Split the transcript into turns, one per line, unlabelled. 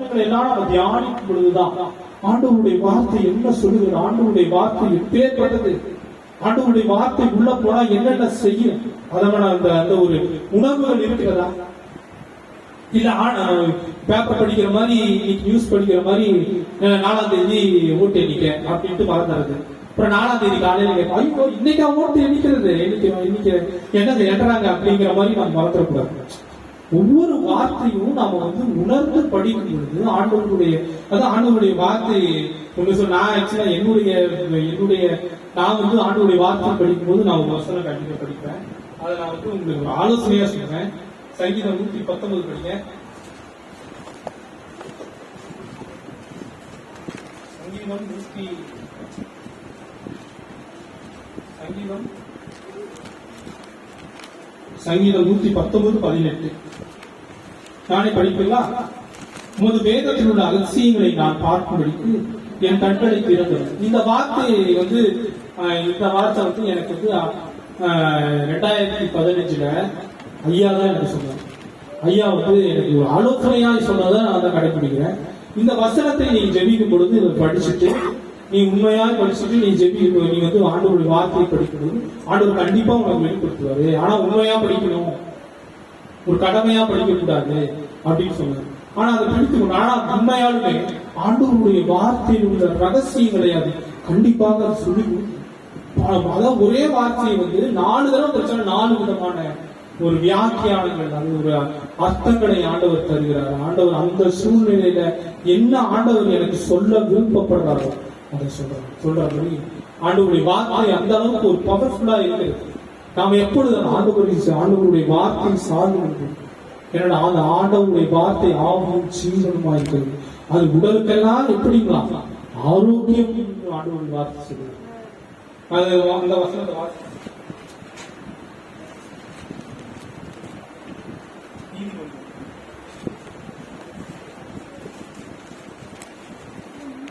வசனங்களை எல்லாம் நம்ம தியானிக்கும் பொழுதுதான் ஆண்டவருடைய வார்த்தை என்ன சொல்லுகிறது, ஆண்டவருடைய வார்த்தை எப்பேற்பட்டது, ஆண்டவருடைய வார்த்தை உள்ள போனா என்னென்ன செய்யும், அதனால அந்த ஒரு உணர்வுகள் இருக்கிறதா? இல்ல பேப்பர் படிக்கிற மாதிரி, நியூஸ் படிக்கிற மாதிரி 4ஆம் தேதி ஓட்டு எண்ணிக்க அப்படின்ட்டு மறந்துடுறது. அப்புறம் 4ஆம் தேதி காலையில ஐயோ இன்னைக்கா ஓட்டு எண்ணிக்கிறது, என்னது எண்றாங்க அப்படிங்கிற மாதிரி நம்ம மறந்துடக்கூடாது. ஒவ்வொரு வார்த்தையும் நாம உணர்ந்து படிக்கும் பொழுது ஆண்டவருடைய வார்த்தை நான் ஆக்சுவலா என்னுடைய நான் ஆண்டவருடைய வார்த்தை படிக்கும் போது நான் ஒரு வசனம் கண்டிப்பா படிப்பேன். அதை நான் உங்களுக்கு ஒரு ஆலோசனையா சொல்றேன். சங்கீதம் 119 படிங்க. சங்கீதம் 119:18 நானே படிப்பீங்களா? உமது வேதத்தில் உள்ள அதிசயங்களை நான் பார்க்கும்படிக்கு என் கண்களை திறந்தது. இந்த வார்த்தை எனக்கு 2015 ஐயா தான் எனக்கு சொன்னார். ஐயா எனக்கு ஒரு ஆலோசனையா சொன்னதான் நான் அதை கடைபிடிக்கிறேன். இந்த வசனத்தை நீ ஜெபிக்கும் பொழுது படிச்சுட்டு, நீ உண்மையா படிச்சுட்டு நீ ஜெபிக்கும், நீ ஆண்டவருடைய வார்த்தையை படிக்கணும். ஆண்டவர் கண்டிப்பா உனக்கு வெளிப்படுத்துவாரு. ஆனா உண்மையா படிக்கணும், ஒரு கடமையா படிக்க கூடாது அப்படின்னு சொன்னார். ஆனா அதை படிக்கணும். ஆனா உண்மையாலுமே ஆண்டவருடைய வார்த்தையில் உள்ள ரகசியங்களை அது கண்டிப்பாக சொல்லி அதான் ஒரே வார்த்தையை 4 தடவை பிரச்சனை 4 விதமான ஒரு வியாக்கியானங்கள், அது ஒரு அர்த்தங்களை ஆண்டவர் தருகிறார். ஆண்டவர் அந்த சூழ்நிலையில என்ன ஆண்டவர் எனக்கு சொல்ல விருப்பப்படுறாரோ அதை சொல்றாரு. ஆண்டவருடைய வார்த்தை அந்த அளவுக்கு ஒரு பவர்ஃபுல்லா இருக்கிறது. நாம் எப்பொழுது ஆண்டவருடைய வார்த்தை சார்ந்து என்னோட அந்த ஆண்டவருடைய வார்த்தை ஆகும் ஜீவனுமா இருக்கிறது. அது உடலுக்கெல்லாம் எப்படிங்களா ஆரோக்கியம் ஆண்டவருடைய வார்த்தை சொல்லுது. அது அந்த வசனத்தை வார்த்தை